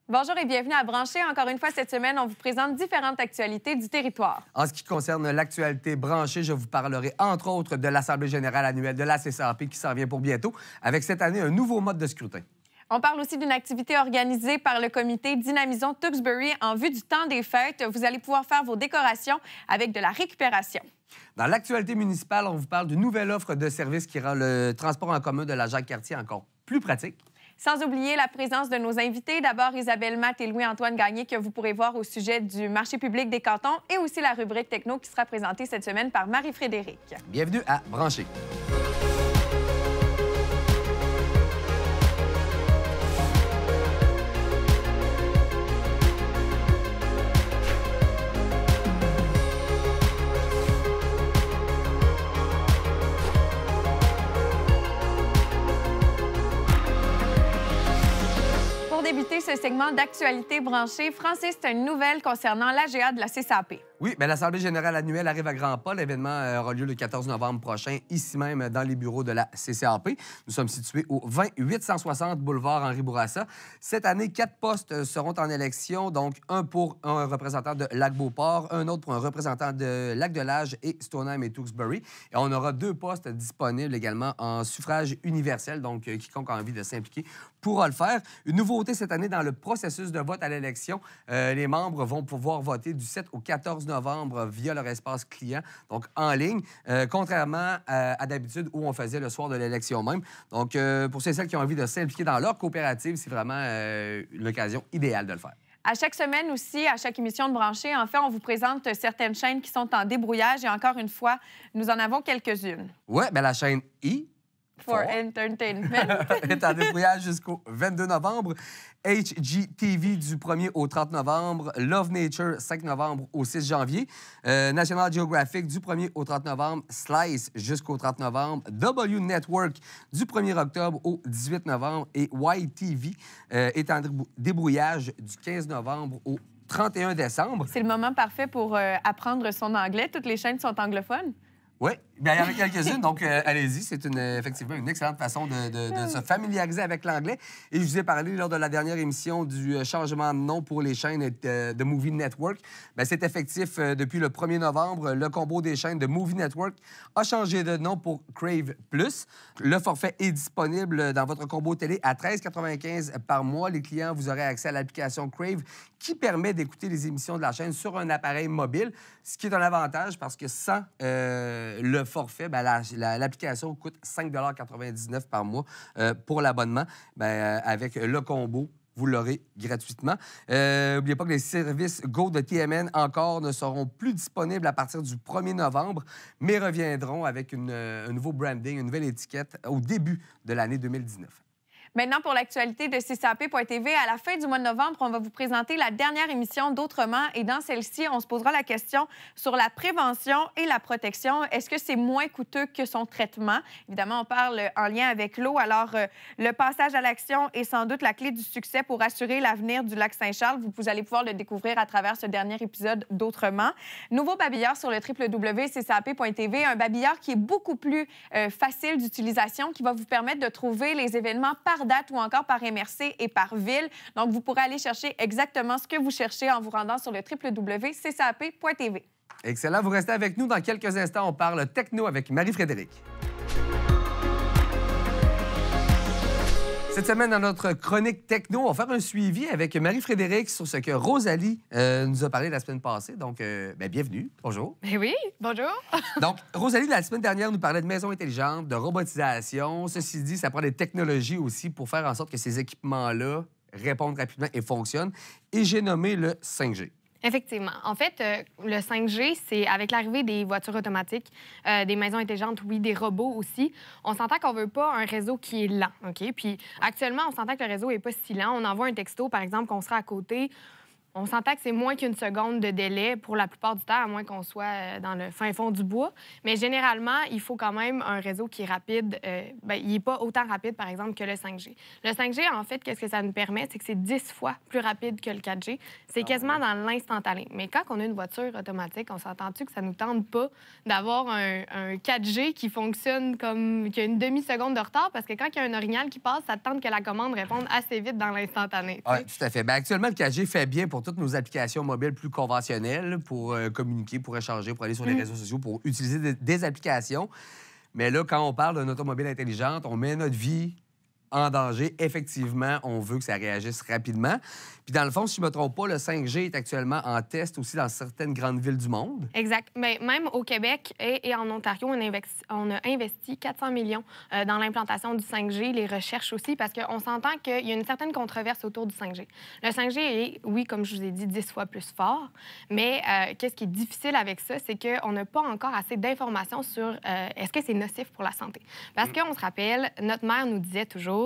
Bonjour et bienvenue à Brancher. Encore une fois, cette semaine, on vous présente différentes actualités du territoire. En ce qui concerne l'actualité branchée, je vous parlerai entre autres de l'Assemblée générale annuelle de la CCAP qui s'en vient pour bientôt, avec cette année un nouveau mode de scrutin. On parle aussi d'une activité organisée par le comité Dynamisons Tewksbury en vue du temps des fêtes. Vous allez pouvoir faire vos décorations avec de la récupération. Dans l'actualité municipale, on vous parle d'une nouvelle offre de service qui rend le transport en commun de la Jacques-Cartier encore plus pratique. Sans oublier la présence de nos invités, d'abord Isabelle Matt et Louis-Antoine Gagné, que vous pourrez voir au sujet du marché public des cantons, et aussi la rubrique Techno qui sera présentée cette semaine par Marie-Frédéric. Bienvenue à Brancher. Pour débuter ce segment d'actualité branchée, Francis, c'est une nouvelle concernant l'AGA de la CCAP. Oui, bien, l'Assemblée générale annuelle arrive à grands pas. L'événement aura lieu le 14 novembre prochain, ici même dans les bureaux de la CCAP. Nous sommes situés au 20 860 boulevard Henri Bourassa. Cette année, 4 postes seront en élection, donc un pour un représentant de Lac-Beauport, un autre pour un représentant de Lac-de-Lage et Stoneham et Tewksbury. Et on aura 2 postes disponibles également en suffrage universel, donc quiconque a envie de s'impliquer pourra le faire. Une nouveauté cette année dans le processus de vote à l'élection, les membres vont pouvoir voter du 7 au 14 novembre via leur espace client, donc en ligne, contrairement à d'habitude où on faisait le soir de l'élection même. Donc, pour ceux et celles qui ont envie de s'impliquer dans leur coopérative, c'est vraiment l'occasion idéale de le faire. À chaque semaine aussi, à chaque émission de Brancher, en fait, on vous présente certaines chaînes qui sont en débrouillage et encore une fois, nous en avons quelques-unes. Oui, bien la chaîne For Entertainment est en débrouillage jusqu'au 22 novembre. HGTV du 1er au 30 novembre. Love Nature, 5 novembre au 6 janvier. National Geographic du 1er au 30 novembre. Slice jusqu'au 30 novembre. W Network du 1er octobre au 18 novembre. Et YTV est en débrouillage du 15 novembre au 31 décembre. C'est le moment parfait pour apprendre son anglais. Toutes les chaînes sont anglophones. Oui, bien, il y en a quelques-unes, donc allez-y. C'est effectivement une excellente façon de se familiariser avec l'anglais. Et je vous ai parlé lors de la dernière émission du changement de nom pour les chaînes de Movie Network. Bien, c'est effectif depuis le 1er novembre. Le combo des chaînes de Movie Network a changé de nom pour Crave Plus. Le forfait est disponible dans votre combo télé à 13,95 par mois. Les clients, vous aurez accès à l'application Crave qui permet d'écouter les émissions de la chaîne sur un appareil mobile, ce qui est un avantage parce que sans le forfait, bien, l'application coûte 5,99 par mois pour l'abonnement. Bien, avec le combo, vous l'aurez gratuitement. N'oubliez pas que les services Go de TMN encore ne seront plus disponibles à partir du 1er novembre, mais reviendront avec un nouveau branding, une nouvelle étiquette au début de l'année 2019. Maintenant, pour l'actualité de CCAP.tv, à la fin du mois de novembre, on va vous présenter la dernière émission d'Autrement. Et dans celle-ci, on se posera la question sur la prévention et la protection. Est-ce que c'est moins coûteux que son traitement? Évidemment, on parle en lien avec l'eau. Alors, le passage à l'action est sans doute la clé du succès pour assurer l'avenir du lac Saint-Charles. Vous allez pouvoir le découvrir à travers ce dernier épisode d'Autrement. Nouveau babillard sur le www.ccap.tv, un babillard qui est beaucoup plus facile d'utilisation, qui va vous permettre de trouver les événements par date ou encore par MRC et par ville. Donc, vous pourrez aller chercher exactement ce que vous cherchez en vous rendant sur le www.ccap.tv. Excellent. Vous restez avec nous. Dans quelques instants, on parle techno avec Marie-Frédéric. Cette semaine, dans notre chronique techno, on va faire un suivi avec Marie-Frédéric sur ce que Rosalie nous a parlé la semaine passée. Donc, bienvenue. Bonjour. Ben oui, bonjour. Donc, Rosalie, la semaine dernière, nous parlait de maisons intelligentes, de robotisation. Ceci dit, ça prend des technologies aussi pour faire en sorte que ces équipements-là répondent rapidement et fonctionnent. Et j'ai nommé le 5G. Effectivement. En fait, le 5G, c'est avec l'arrivée des voitures automatiques, des maisons intelligentes, oui, des robots aussi. On s'entend qu'on veut pas un réseau qui est lent, OK? Puis actuellement, on s'entend que le réseau est pas si lent. On envoie un texto, par exemple, qu'on sera à côté. On s'entend que c'est moins qu'une seconde de délai pour la plupart du temps, à moins qu'on soit dans le fin fond du bois. Mais généralement, il faut quand même un réseau qui est rapide. Il n'est pas autant rapide, par exemple, que le 5G. Le 5G, en fait, qu'est-ce que ça nous permet? C'est que c'est 10 fois plus rapide que le 4G. C'est quasiment dans l'instantané. Mais quand on a une voiture automatique, on s'entend-tu que ça ne nous tente pas d'avoir un 4G qui fonctionne comme qui a une demi-seconde de retard? Parce que quand il y a un orignal qui passe, ça tente que la commande réponde assez vite dans l'instantané. Oui, tout à fait. Bien, actuellement, le 4G fait bien pour toutes nos applications mobiles plus conventionnelles, pour communiquer, pour échanger, pour aller sur les réseaux sociaux, pour utiliser des applications. Mais là, quand on parle d'une automobile intelligente, on met notre vie en danger. Effectivement, on veut que ça réagisse rapidement. Puis dans le fond, si je ne me trompe pas, le 5G est actuellement en test aussi dans certaines grandes villes du monde. Exact. Mais même au Québec et en Ontario, on a investi 400 millions dans l'implantation du 5G, les recherches aussi, parce qu'on s'entend qu'il y a une certaine controverse autour du 5G. Le 5G est, oui, comme je vous ai dit, 10 fois plus fort, mais qu'est-ce qui est difficile avec ça, c'est qu'on n'a pas encore assez d'informations sur est-ce que c'est nocif pour la santé. Parce qu'on se rappelle, notre mère nous disait toujours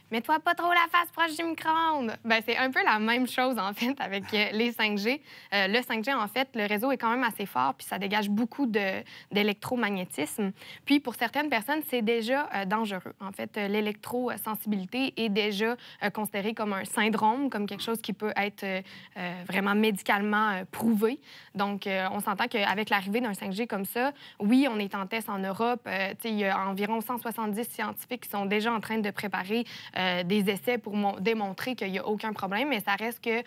mets-toi pas trop la face proche du micro-ondes. Bien, c'est un peu la même chose, en fait, avec les 5G. Le 5G, en fait, le réseau est quand même assez fort, puis ça dégage beaucoup d'électromagnétisme. Puis, pour certaines personnes, c'est déjà dangereux. En fait, l'électrosensibilité est déjà considérée comme un syndrome, comme quelque chose qui peut être vraiment médicalement prouvé. Donc, on s'entend qu'avec l'arrivée d'un 5G comme ça, oui, on est en test en Europe. Il y a environ 170 scientifiques qui sont déjà en train de préparer des essais pour démontrer qu'il n'y a aucun problème, mais ça reste que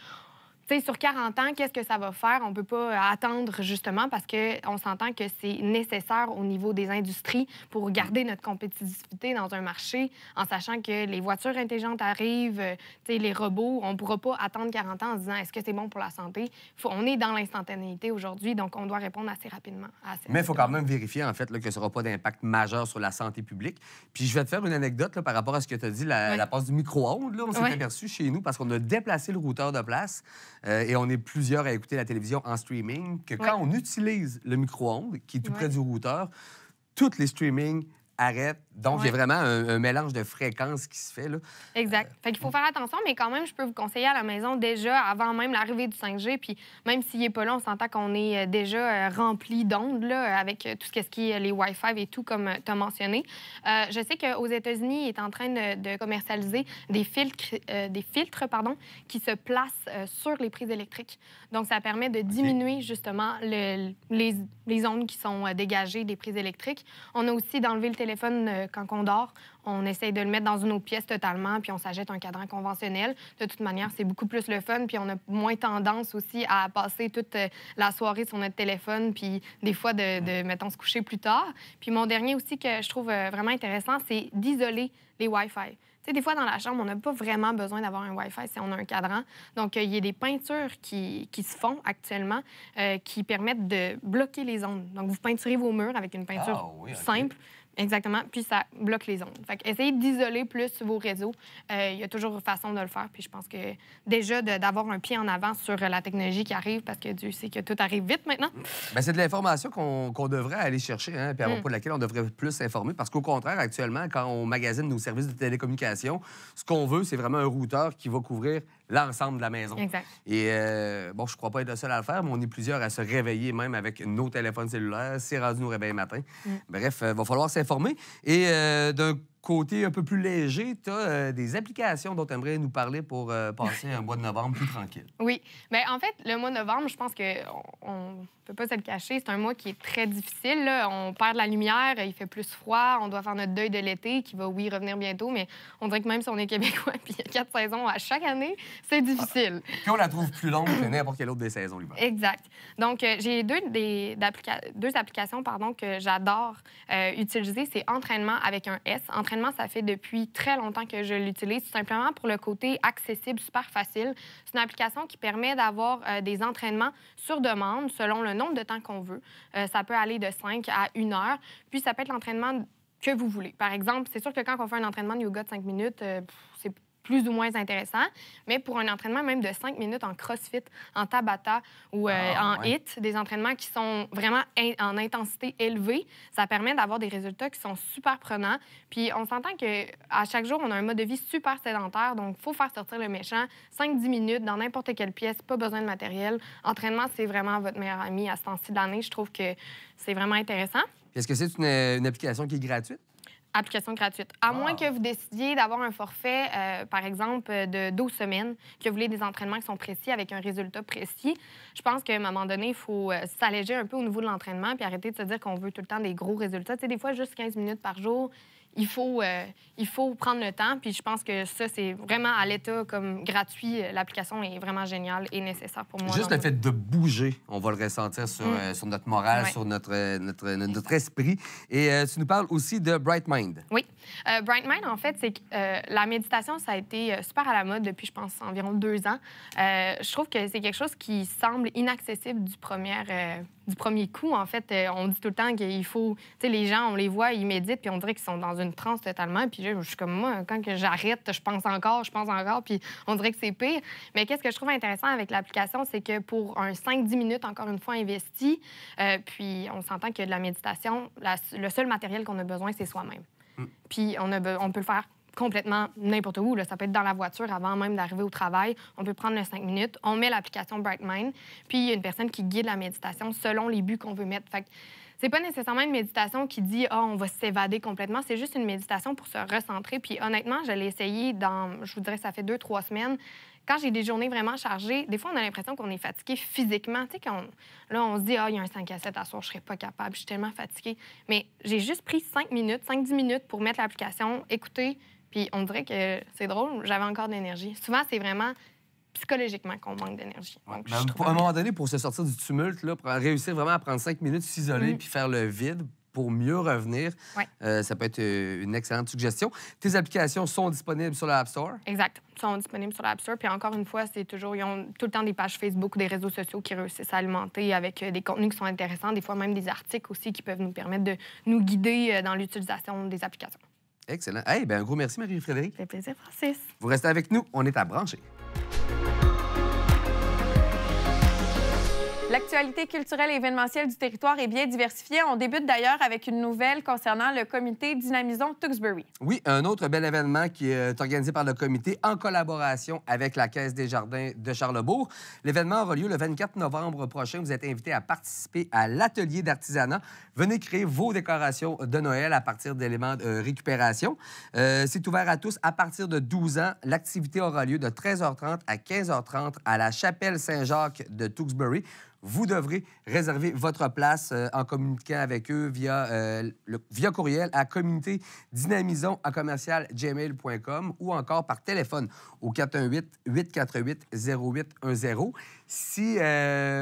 sur 40 ans, qu'est-ce que ça va faire? On ne peut pas attendre, justement, parce qu'on s'entend que c'est nécessaire au niveau des industries pour garder notre compétitivité dans un marché, en sachant que les voitures intelligentes arrivent, les robots, on ne pourra pas attendre 40 ans en se disant est-ce que c'est bon pour la santé? On est dans l'instantanéité aujourd'hui, donc on doit répondre assez rapidement à ça. Mais il faut quand même vérifier, en fait, là, que ça n'aura pas d'impact majeur sur la santé publique. Puis je vais te faire une anecdote là, par rapport à ce que tu as dit, la passe du micro-ondes. Là, on s'est aperçu chez nous parce qu'on a déplacé le routeur de place. Et on est plusieurs à écouter la télévision en streaming, que quand on utilise le micro-ondes, qui est tout près du routeur, tous les streamings arrêtent. Donc, il y a vraiment un mélange de fréquences qui se fait. Là. Exact. Fait qu'il faut faire attention, mais quand même, je peux vous conseiller à la maison déjà, avant même l'arrivée du 5G, puis même s'il n'est pas là, on s'entend qu'on est déjà rempli d'ondes là, avec tout ce qui est les Wi-Fi et tout, comme tu as mentionné. Je sais qu'aux États-Unis, il est en train de commercialiser des filtres qui se placent sur les prises électriques. Donc, ça permet de diminuer justement les ondes qui sont dégagées des prises électriques. On a aussi d'enlever le téléphone quand on dort. On essaye de le mettre dans une autre pièce totalement, puis on s'achète un cadran conventionnel. De toute manière, c'est beaucoup plus le fun, puis on a moins tendance aussi à passer toute la soirée sur notre téléphone, puis des fois mettons, se coucher plus tard. Puis mon dernier aussi que je trouve vraiment intéressant, c'est d'isoler les Wi-Fi. Tu sais, des fois, dans la chambre, on n'a pas vraiment besoin d'avoir un Wi-Fi si on a un cadran. Donc, il y a des peintures qui se font actuellement qui permettent de bloquer les ondes. Donc, vous peinturez vos murs avec une peinture simple. Exactement. Puis ça bloque les ondes. Fait essayez d'isoler plus vos réseaux. Il y a toujours une façon de le faire. Puis je pense que déjà d'avoir un pied en avant sur la technologie qui arrive, parce que Dieu sait que tout arrive vite maintenant. Bien, c'est de l'information qu'on devrait aller chercher, hein, puis à propos de laquelle on devrait plus s'informer. Parce qu'au contraire, actuellement, quand on magasine nos services de télécommunication, ce qu'on veut, c'est vraiment un routeur qui va couvrir l'ensemble de la maison. Exact. Et bon, je crois pas être le seul à le faire, mais on est plusieurs à se réveiller même avec nos téléphones cellulaires. C'est rendu nos réveils matin. Bref, il va falloir s'informer. Et d'un côté un peu plus léger, tu as des applications dont tu aimerais nous parler pour passer un mois de novembre plus tranquille. Oui. Bien, en fait, le mois de novembre, je pense qu'on ne peut pas se le cacher, c'est un mois qui est très difficile. Là. On perd de la lumière, il fait plus froid, on doit faire notre deuil de l'été, qui va, oui, revenir bientôt, mais on dirait que même si on est québécois puis il y a 4 saisons à chaque année, c'est difficile. Puis on la trouve plus longue que n'importe quelle autre des saisons l'hiver. Exact. Donc, j'ai deux applications que j'adore utiliser. C'est Entraînement avec un S. Entraînement, ça fait depuis très longtemps que je l'utilise, tout simplement pour le côté accessible, super facile. C'est une application qui permet d'avoir des entraînements sur demande, selon le nombre de temps qu'on veut. Ça peut aller de 5 à 1 heure. Puis, ça peut être l'entraînement que vous voulez. Par exemple, c'est sûr que quand on fait un entraînement de yoga de 5 minutes, c'est plus ou moins intéressant. Mais pour un entraînement même de 5 minutes en CrossFit, en Tabata ou en HIIT, des entraînements qui sont vraiment en intensité élevée, ça permet d'avoir des résultats qui sont super prenants. Puis on s'entend qu'à chaque jour, on a un mode de vie super sédentaire, donc il faut faire sortir le méchant. 5-10 minutes dans n'importe quelle pièce, pas besoin de matériel. Entraînement, c'est vraiment votre meilleur ami à ce temps-ci de l'année. Je trouve que c'est vraiment intéressant. Est-ce que c'est une application qui est gratuite? Application gratuite. À moins que vous décidiez d'avoir un forfait, par exemple, de 12 semaines, que vous voulez des entraînements qui sont précis avec un résultat précis, je pense qu'à un moment donné, il faut s'alléger un peu au niveau de l'entraînement puis arrêter de se dire qu'on veut tout le temps des gros résultats. Tu sais, des fois, juste 15 minutes par jour, il faut prendre le temps. Puis je pense que ça, c'est vraiment à l'état comme gratuit. L'application est vraiment géniale et nécessaire pour moi. Juste le fait de bouger, on va le ressentir sur notre morale, sur notre esprit. Et tu nous parles aussi de Bright Mind. Oui. Bright Mind, en fait, c'est que la méditation, ça a été super à la mode depuis, je pense, environ 2 ans. Je trouve que c'est quelque chose qui semble inaccessible du premier coup. En fait, on dit tout le temps qu'il faut... Tu sais, les gens, on les voit, ils méditent, puis on dirait qu'ils sont dans une transe totalement. Puis je suis comme moi, quand que j'arrête, je pense encore, puis on dirait que c'est pire. Mais qu'est-ce que je trouve intéressant avec l'application, c'est que pour un 5-10 minutes, encore une fois, investi, puis on s'entend que de la méditation, le seul matériel qu'on a besoin, c'est soi-même. Puis on peut le faire complètement n'importe où. Là. Ça peut être dans la voiture avant même d'arriver au travail. On peut prendre le 5 minutes. On met l'application Bright Mind. Puis il y a une personne qui guide la méditation selon les buts qu'on veut mettre. Fait que c'est pas nécessairement une méditation qui dit « Ah, on va s'évader complètement ». C'est juste une méditation pour se recentrer. Puis honnêtement, je l'ai essayé je vous dirais, ça fait 2-3 semaines. Quand j'ai des journées vraiment chargées, des fois, on a l'impression qu'on est fatigué physiquement. Tu sais, là, on se dit « Ah, il y a un 5 à 7 à soir, je serais pas capable, je suis tellement fatiguée ». Mais j'ai juste pris 5-10 minutes pour mettre l'application, écouter, puis on dirait que c'est drôle, j'avais encore d'énergie. Souvent, c'est vraiment psychologiquement qu'on manque d'énergie. À un moment donné, pour se sortir du tumulte, là, pour réussir vraiment à prendre 5 minutes, s'isoler puis faire le vide pour mieux revenir, ça peut être une excellente suggestion. Tes applications sont disponibles sur l'App Store? Exact. Ils sont disponibles sur l'App Store. Puis encore une fois, ils ont tout le temps des pages Facebook ou des réseaux sociaux qui réussissent à alimenter avec des contenus qui sont intéressants, des fois même des articles aussi qui peuvent nous permettre de nous guider dans l'utilisation des applications. Excellent. Hey, ben un gros merci, Marie-Frédérique. Ça fait plaisir, Francis. Vous restez avec nous. On est à brancher. L'actualité culturelle et événementielle du territoire est bien diversifiée. On débute d'ailleurs avec une nouvelle concernant le comité Dynamisons Tewksbury. Oui, un autre bel événement qui est organisé par le comité en collaboration avec la Caisse des Jardins de Charlesbourg. L'événement aura lieu le 24 novembre prochain. Vous êtes invités à participer à l'atelier d'artisanat. Venez créer vos décorations de Noël à partir d'éléments de récupération. C'est ouvert à tous à partir de 12 ans. L'activité aura lieu de 13h30 à 15h30 à la chapelle Saint-Jacques de Tewksbury. Vous devrez réserver votre place en communiquant avec eux via courriel à communauté-dynamisons@gmail.com ou encore par téléphone au 418-848-0810. Si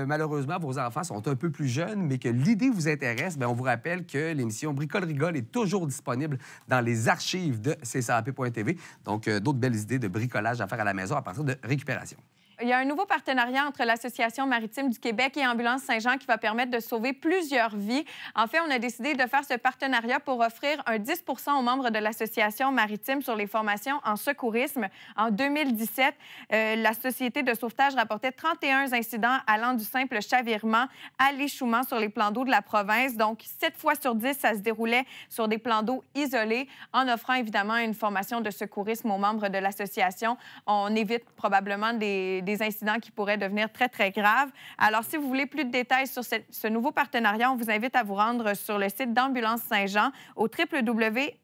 malheureusement vos enfants sont un peu plus jeunes, mais que l'idée vous intéresse, bien, on vous rappelle que l'émission Bricole-Rigole est toujours disponible dans les archives de ccap.tv. Donc, d'autres belles idées de bricolage à faire à la maison à partir de récupération. Il y a un nouveau partenariat entre l'Association maritime du Québec et Ambulance Saint-Jean qui va permettre de sauver plusieurs vies. En fait, on a décidé de faire ce partenariat pour offrir un 10 % aux membres de l'Association maritime sur les formations en secourisme. En 2017, la Société de sauvetage rapportait 31 incidents allant du simple chavirement à l'échouement sur les plans d'eau de la province. Donc, 7 fois sur 10, ça se déroulait sur des plans d'eau isolés, en offrant évidemment une formation de secourisme aux membres de l'association. On évite probablement des incidents qui pourraient devenir très, très graves. Alors, si vous voulez plus de détails sur ce nouveau partenariat, on vous invite à vous rendre sur le site d'Ambulance Saint-Jean au www.sja.ca.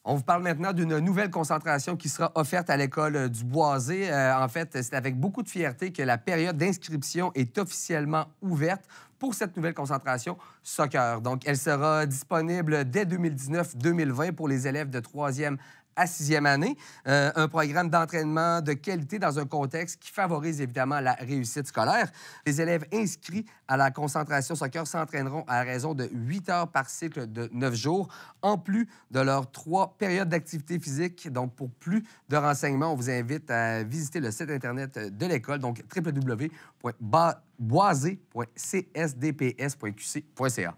On vous parle maintenant d'une nouvelle concentration qui sera offerte à l'école du Boisé. En fait, c'est avec beaucoup de fierté que la période d'inscription est officiellement ouverte pour cette nouvelle concentration soccer. Donc, elle sera disponible dès 2019-2020 pour les élèves de 3e à 6e année. Un programme d'entraînement de qualité dans un contexte qui favorise évidemment la réussite scolaire. Les élèves inscrits à la concentration soccer s'entraîneront à raison de 8 heures par cycle de 9 jours, en plus de leurs 3 périodes d'activité physique. Donc, pour plus de renseignements, on vous invite à visiter le site Internet de l'école, donc www.boisé.csdps.qc.ca.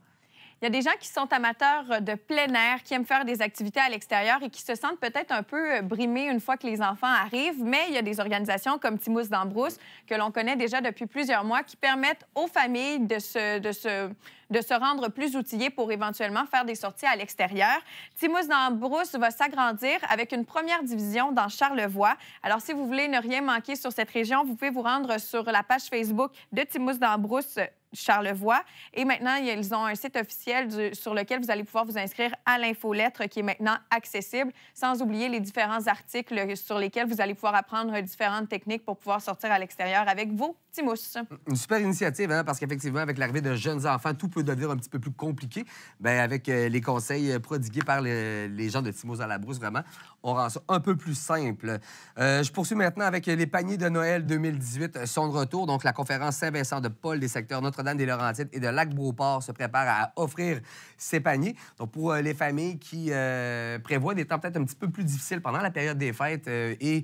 Il y a des gens qui sont amateurs de plein air, qui aiment faire des activités à l'extérieur et qui se sentent peut-être un peu brimés une fois que les enfants arrivent, mais il y a des organisations comme Timous d'Ambrousse, que l'on connaît déjà depuis plusieurs mois, qui permettent aux familles de se rendre plus outillées pour éventuellement faire des sorties à l'extérieur. Timous d'Ambrousse va s'agrandir avec une première division dans Charlevoix. Alors, si vous voulez ne rien manquer sur cette région, vous pouvez vous rendre sur la page Facebook de Timous d'Ambrousse Charlevoix. Et maintenant, ils ont un site officiel sur lequel vous allez pouvoir vous inscrire à l'infolettre qui est maintenant accessible, sans oublier les différents articles sur lesquels vous allez pouvoir apprendre différentes techniques pour pouvoir sortir à l'extérieur avec vos petits mousses. Une super initiative, hein, parce qu'effectivement, avec l'arrivée de jeunes enfants, tout peut devenir un petit peu plus compliqué. Bien, avec les conseils prodigués par les gens de Timous à la Brousse, vraiment, on rend ça un peu plus simple. Je poursuis maintenant avec les paniers de Noël 2018 sont de retour. Donc, la conférence Saint-Vincent-de-Paul des secteurs Notre-Dame-des-Laurentides et de Lac-Beauport se prépare à offrir ces paniers. Donc, pour les familles qui prévoient des temps peut-être un petit peu plus difficiles pendant la période des fêtes et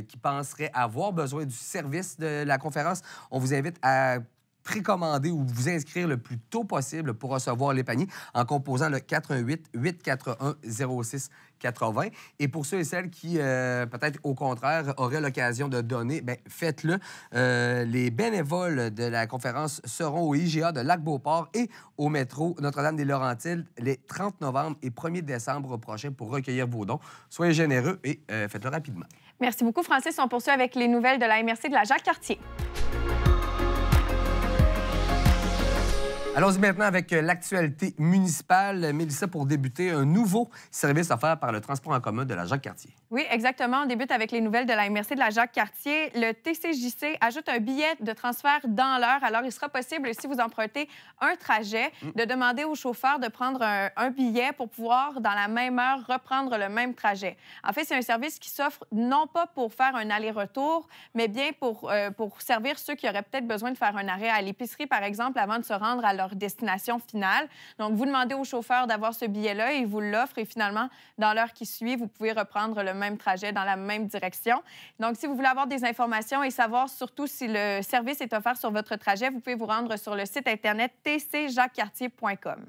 qui penseraient avoir besoin du service de la conférence, on vous invite à précommander ou vous inscrire le plus tôt possible pour recevoir les paniers en composant le 418-841-0680. Et pour ceux et celles qui, peut-être au contraire, auraient l'occasion de donner, bien, faites-le. Les bénévoles de la conférence seront au IGA de Lac-Beauport et au métro Notre-Dame-des-Laurentides les 30 novembre et 1er décembre prochains pour recueillir vos dons. Soyez généreux et faites-le rapidement. Merci beaucoup, Francis. On poursuit avec les nouvelles de la MRC de la Jacques-Cartier. Allons-y maintenant avec l'actualité municipale. Mélissa, pour débuter, un nouveau service offert par le transport en commun de la Jacques-Cartier. Oui, exactement. On débute avec les nouvelles de la MRC de la Jacques-Cartier. Le TCJC ajoute un billet de transfert dans l'heure. Alors, il sera possible, si vous empruntez un trajet, de demander au chauffeur de prendre un billet pour pouvoir, dans la même heure, reprendre le même trajet. En fait, c'est un service qui s'offre non pas pour faire un aller-retour, mais bien pour servir ceux qui auraient peut-être besoin de faire un arrêt à l'épicerie, par exemple, avant de se rendre à leur destination finale. Donc, vous demandez au chauffeur d'avoir ce billet-là, il vous l'offre et finalement, dans l'heure qui suit, vous pouvez reprendre le même trajet dans la même direction. Donc, si vous voulez avoir des informations et savoir surtout si le service est offert sur votre trajet, vous pouvez vous rendre sur le site Internet tcjacquescartier.com.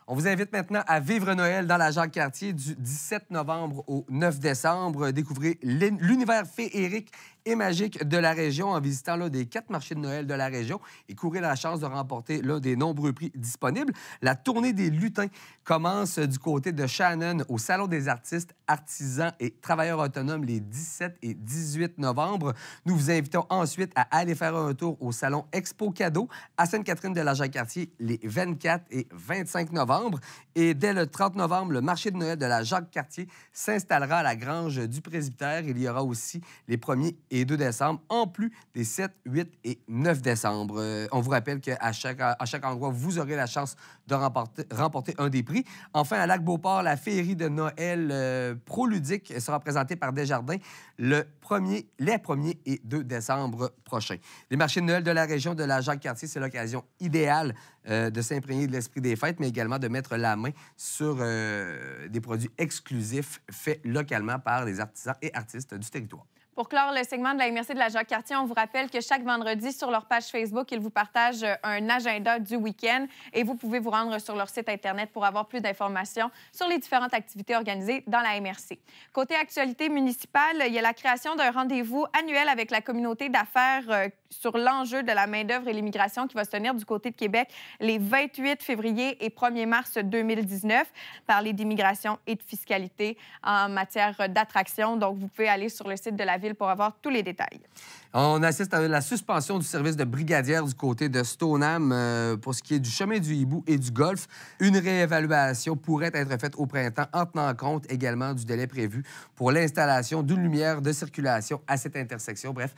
On vous invite maintenant à vivre Noël dans la Jacques-Cartier du 17 novembre au 9 décembre. Découvrez l'univers féerique et magique de la région en visitant l'un des 4 marchés de Noël de la région et courez la chance de remporter l'un des nombreux prix disponibles. La tournée des lutins commence du côté de Shannon au Salon des artistes, artisans et travailleurs autonomes les 17 et 18 novembre. Nous vous invitons ensuite à aller faire un tour au Salon Expo Cadeau à Sainte-Catherine de la Jacques-Cartier les 24 et 25 novembre. Et dès le 30 novembre, le marché de Noël de la Jacques-Cartier s'installera à la Grange du Presbytère. Il y aura aussi les 1er et 2 décembre, en plus des 7, 8 et 9 décembre. On vous rappelle qu'à chaque endroit, vous aurez la chance de remporter un des prix. Enfin, à Lac-Beauport, la féerie de Noël pro-ludique sera présentée par Desjardins les 1er et 2 décembre prochains. Les marchés de Noël de la région de la Jacques-Cartier, c'est l'occasion idéale de s'imprégner de l'esprit des fêtes, mais également de mettre la main sur des produits exclusifs faits localement par les artisans et artistes du territoire. Pour clore le segment de la MRC de la Jacques-Cartier, on vous rappelle que chaque vendredi, sur leur page Facebook, ils vous partagent un agenda du week-end et vous pouvez vous rendre sur leur site Internet pour avoir plus d'informations sur les différentes activités organisées dans la MRC. Côté actualité municipale, il y a la création d'un rendez-vous annuel avec la communauté d'affaires sur l'enjeu de la main-d'œuvre et l'immigration qui va se tenir du côté de Québec les 28 février et 1er mars 2019. Parler d'immigration et de fiscalité en matière d'attraction. Donc, vous pouvez aller sur le site de la Ville pour avoir tous les détails. On assiste à la suspension du service de brigadière du côté de Stoneham pour ce qui est du chemin du Hibou et du Golfe. Une réévaluation pourrait être faite au printemps en tenant compte également du délai prévu pour l'installation d'une lumière de circulation à cette intersection. Bref,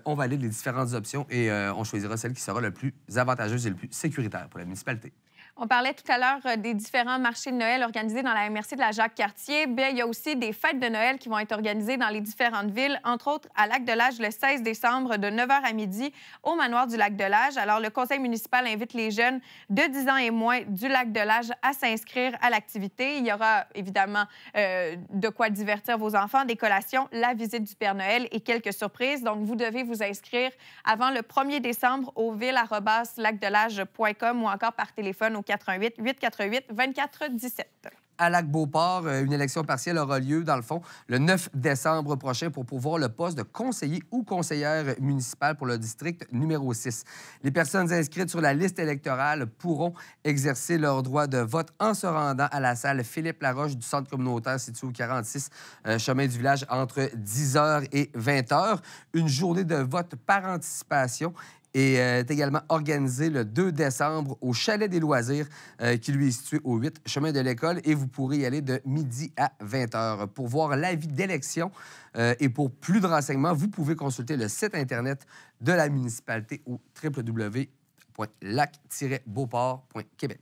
on valide les différentes options et on choisira celle qui sera le plus avantageuse et le plus sécuritaire pour la municipalité. On parlait tout à l'heure des différents marchés de Noël organisés dans la MRC de la Jacques-Cartier. Bien, il y a aussi des fêtes de Noël qui vont être organisées dans les différentes villes, entre autres à Lac-de-L'Âge le 16 décembre de 9h à midi au manoir du Lac-de-L'Âge. Alors, le conseil municipal invite les jeunes de 10 ans et moins du Lac-de-L'Âge à s'inscrire à l'activité. Il y aura évidemment de quoi divertir vos enfants, des collations, la visite du Père Noël et quelques surprises. Donc, vous devez vous inscrire avant le 1er décembre au ville@lacdelage.com ou encore par téléphone au 88 848 24 17. À Lac-Beauport, une élection partielle aura lieu, dans le fond, le 9 décembre prochain pour pourvoir le poste de conseiller ou conseillère municipale pour le district numéro 6. Les personnes inscrites sur la liste électorale pourront exercer leur droit de vote en se rendant à la salle Philippe-Laroche du centre communautaire situé au 46 chemin du village entre 10h et 20h. Une journée de vote par anticipation est également organisé le 2 décembre au Chalet des loisirs, qui lui est situé au 8 chemin de l'École, et vous pourrez y aller de midi à 20h. Pour voir l'avis d'élection et pour plus de renseignements, vous pouvez consulter le site Internet de la municipalité au www.lac-beauport.québec.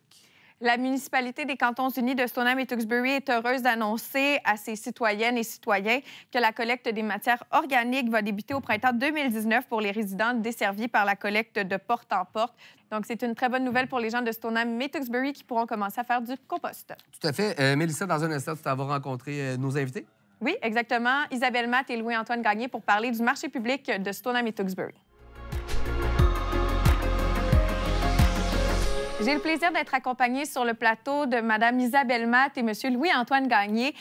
La municipalité des Cantons-Unis de Stoneham et Tewksbury est heureuse d'annoncer à ses citoyennes et citoyens que la collecte des matières organiques va débuter au printemps 2019 pour les résidents desservis par la collecte de porte en porte. Donc, c'est une très bonne nouvelle pour les gens de Stoneham et Tewksbury qui pourront commencer à faire du compost. Tout à fait. Mélissa, dans un instant, tu vas rencontrer nos invités. Oui, exactement. Isabelle Matt et Louis-Antoine Gagné pour parler du marché public de Stoneham et Tewksbury. J'ai le plaisir d'être accompagnée sur le plateau de Mme Isabelle Matt et M. Louis-Antoine Gagné,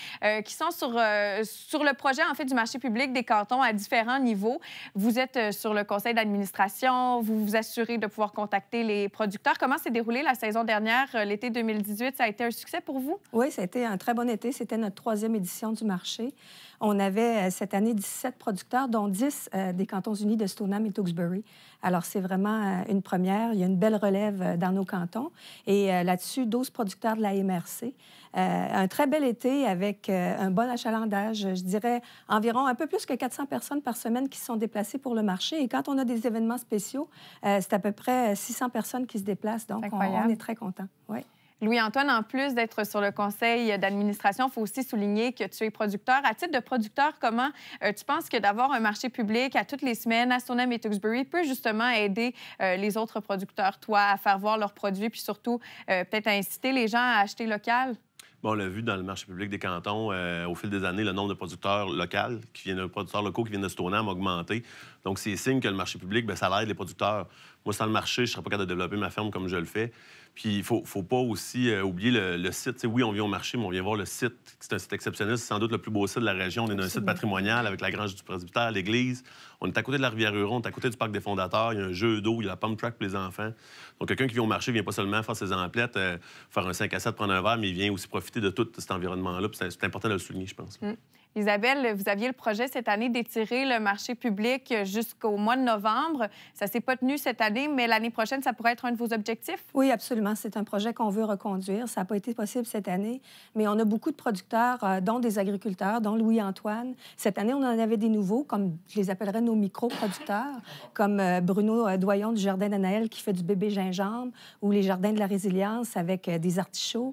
qui sont sur le projet en fait, du marché public des cantons à différents niveaux. Vous êtes sur le conseil d'administration, vous vous assurez de pouvoir contacter les producteurs. Comment s'est déroulée la saison dernière, l'été 2018? Ça a été un succès pour vous? Oui, ça a été un très bon été. C'était notre 3e édition du marché. On avait cette année 17 producteurs, dont 10 des Cantons-Unis de Stoneham et Tewksbury. Alors, c'est vraiment une première. Il y a une belle relève dans nos cantons. Et là-dessus, 12 producteurs de la MRC. Un très bel été avec un bon achalandage. Je dirais environ un peu plus que 400 personnes par semaine qui se sont déplacées pour le marché. Et quand on a des événements spéciaux, c'est à peu près 600 personnes qui se déplacent. Donc, on est très contents. Oui. Louis-Antoine, en plus d'être sur le conseil d'administration, il faut aussi souligner que tu es producteur. À titre de producteur, comment tu penses que d'avoir un marché public à toutes les semaines à Stoneham et Tewksbury peut justement aider les autres producteurs, toi, à faire voir leurs produits, puis surtout peut-être à inciter les gens à acheter local? Bon, on l'a vu dans le marché public des cantons, au fil des années, le nombre de producteurs locaux qui viennent de Stoneham a augmenté. Donc, c'est signe que le marché public, bien, ça l'aide les producteurs. Moi, sans le marché, je ne serais pas capable de développer ma ferme comme je le fais. Puis, il ne faut pas aussi oublier le site. T'sais, oui, on vient au marché, mais on vient voir le site. C'est un site exceptionnel. C'est sans doute le plus beau site de la région. On est dans un site patrimonial avec la grange du presbytère, l'église. On est à côté de la Rivière-Huron, on est à côté du parc des fondateurs. Il y a un jeu d'eau, il y a la pump track pour les enfants. Donc, quelqu'un qui vient au marché ne vient pas seulement faire ses emplettes, faire un 5 à 7, prendre un verre, mais il vient aussi profiter de tout cet environnement-là. Puis c'est important de le souligner, je pense. Isabelle, vous aviez le projet cette année d'étirer le marché public jusqu'au mois de novembre. Ça ne s'est pas tenu cette année, mais l'année prochaine, ça pourrait être un de vos objectifs? Oui, absolument. C'est un projet qu'on veut reconduire. Ça n'a pas été possible cette année, mais on a beaucoup de producteurs, dont des agriculteurs, dont Louis-Antoine. Cette année, on en avait des nouveaux, comme je les appellerais nos micro-producteurs, comme Bruno Doyon du Jardin d'Anaël qui fait du bébé gingembre, ou les Jardins de la Résilience avec des artichauts.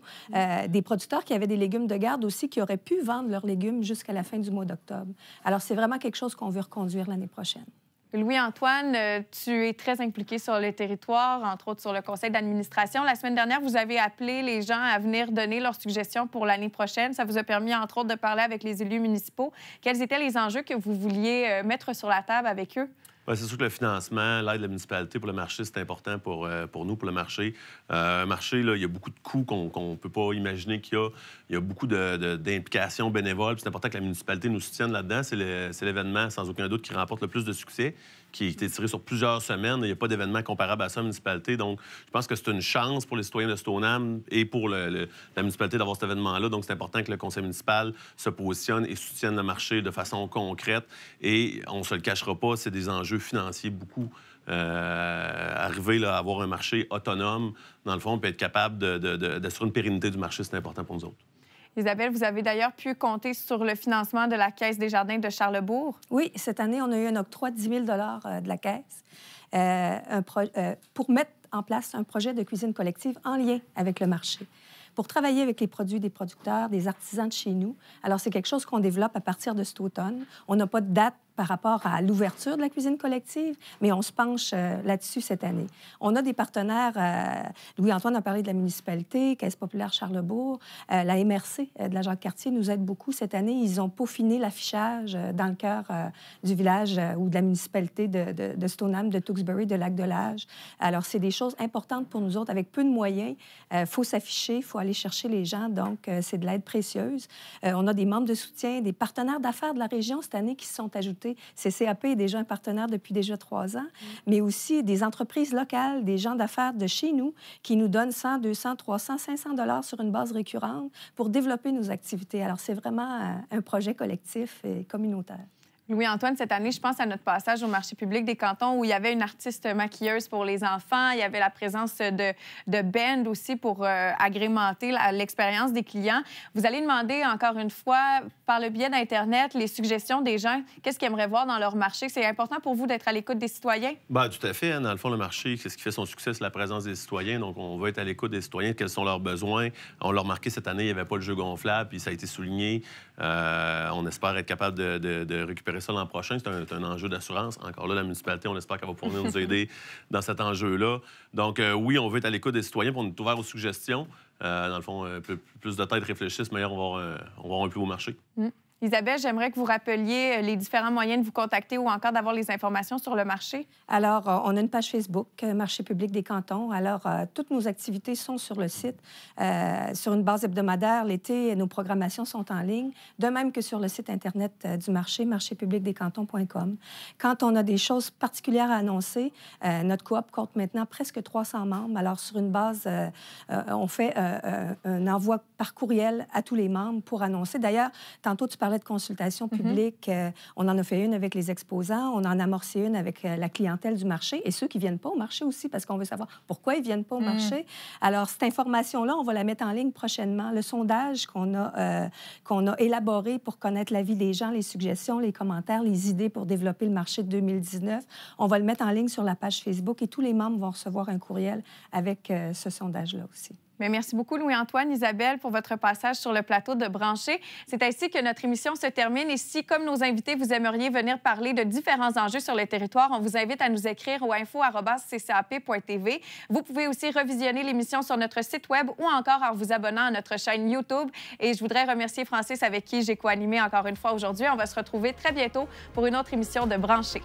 Des producteurs qui avaient des légumes de garde aussi, qui auraient pu vendre leurs légumes jusqu'à la fin du mois d'octobre. Alors, c'est vraiment quelque chose qu'on veut reconduire l'année prochaine. Louis-Antoine, tu es très impliqué sur le territoire, entre autres sur le conseil d'administration. La semaine dernière, vous avez appelé les gens à venir donner leurs suggestions pour l'année prochaine. Ça vous a permis, entre autres, de parler avec les élus municipaux. Quels étaient les enjeux que vous vouliez mettre sur la table avec eux? Ouais, c'est sûr que le financement, l'aide de la municipalité pour le marché, c'est important pour nous, pour le marché. Un marché, là, il y a beaucoup de coûts qu'on ne peut pas imaginer qu'il y a. Il y a beaucoup d'implications bénévoles. C'est important que la municipalité nous soutienne là-dedans. C'est l'événement, sans aucun doute, qui remporte le plus de succès, qui a été tiré sur plusieurs semaines. Il n'y a pas d'événement comparable à ça, la municipalité. Donc, je pense que c'est une chance pour les citoyens de Stoneham et pour la municipalité d'avoir cet événement-là. Donc, c'est important que le conseil municipal se positionne et soutienne le marché de façon concrète. Et on ne se le cachera pas, c'est des enjeux financiers beaucoup. Arriver là, à avoir un marché autonome, dans le fond, puis être capable d'assurer une pérennité du marché, c'est important pour nous autres. Isabelle, vous avez d'ailleurs pu compter sur le financement de la Caisse des jardins de Charlesbourg. Oui, cette année, on a eu un octroi de 10 000 de la Caisse pour mettre en place un projet de cuisine collective en lien avec le marché, pour travailler avec les produits des producteurs, des artisans de chez nous. Alors, c'est quelque chose qu'on développe à partir de cet automne. On n'a pas de date par rapport à l'ouverture de la cuisine collective, mais on se penche là-dessus cette année. On a des partenaires, Louis-Antoine a parlé de la municipalité, Caisse populaire Charlebourg, la MRC de la Jacques-Cartier nous aide beaucoup cette année. Ils ont peaufiné l'affichage dans le cœur du village ou de la municipalité de Stoneham, de Tewksbury, de Lac-de-L'Age. Alors, c'est des choses importantes pour nous autres. Avec peu de moyens, il faut s'afficher, il faut aller chercher les gens, donc c'est de l'aide précieuse. On a des membres de soutien, des partenaires d'affaires de la région cette année qui se sont ajoutés. CCAP est déjà un partenaire depuis déjà 3 ans, mais aussi des entreprises locales, des gens d'affaires de chez nous qui nous donnent 100, 200, 300, 500 $ sur une base récurrente pour développer nos activités. Alors, c'est vraiment un projet collectif et communautaire. Louis-Antoine, cette année, je pense à notre passage au marché public des cantons où il y avait une artiste maquilleuse pour les enfants, il y avait la présence de band aussi pour agrémenter l'expérience des clients. Vous allez demander, encore une fois, par le biais d'Internet, les suggestions des gens, qu'est-ce qu'ils aimeraient voir dans leur marché. C'est important pour vous d'être à l'écoute des citoyens? Bien, tout à fait. Hein. Dans le fond, le marché, ce qui fait son succès, c'est la présence des citoyens. Donc, on va être à l'écoute des citoyens, quels sont leurs besoins. On l'a remarqué cette année, il n'y avait pas le jeu gonflable, puis ça a été souligné. On espère être capable de récupérer ça l'an prochain. C'est un enjeu d'assurance. Encore là, la municipalité, on espère qu'elle va pouvoir nous aider dans cet enjeu-là. Donc, oui, on veut être à l'écoute des citoyens pour nous être ouverts aux suggestions. Dans le fond, plus de têtes réfléchissent, meilleur on va avoir un plus beau marché. Isabelle, j'aimerais que vous rappeliez les différents moyens de vous contacter ou encore d'avoir les informations sur le marché. Alors, on a une page Facebook, Marché public des cantons. Alors, toutes nos activités sont sur le site. Sur une base hebdomadaire, l'été, nos programmations sont en ligne, de même que sur le site Internet du marché, marchépublicdescantons.com. Quand on a des choses particulières à annoncer, notre coop compte maintenant presque 300 membres. Alors, sur une base, on fait un envoi par courriel à tous les membres pour annoncer. D'ailleurs, tantôt, tu parlais de consultation publique. On en a fait une avec les exposants. On en a amorcé une avec la clientèle du marché et ceux qui ne viennent pas au marché aussi, parce qu'on veut savoir pourquoi ils ne viennent pas au marché. Alors, cette information-là, on va la mettre en ligne prochainement. Le sondage qu'on a élaboré pour connaître l'avis des gens, les suggestions, les commentaires, les idées pour développer le marché de 2019, on va le mettre en ligne sur la page Facebook et tous les membres vont recevoir un courriel avec ce sondage-là aussi. Bien, merci beaucoup, Louis-Antoine, Isabelle, pour votre passage sur le plateau de Branché. C'est ainsi que notre émission se termine. Et si, comme nos invités, vous aimeriez venir parler de différents enjeux sur le territoire, on vous invite à nous écrire au info@ccap.tv. Vous pouvez aussi revisionner l'émission sur notre site Web ou encore en vous abonnant à notre chaîne YouTube. Et je voudrais remercier Francis, avec qui j'ai co-animé encore une fois aujourd'hui. On va se retrouver très bientôt pour une autre émission de Branché.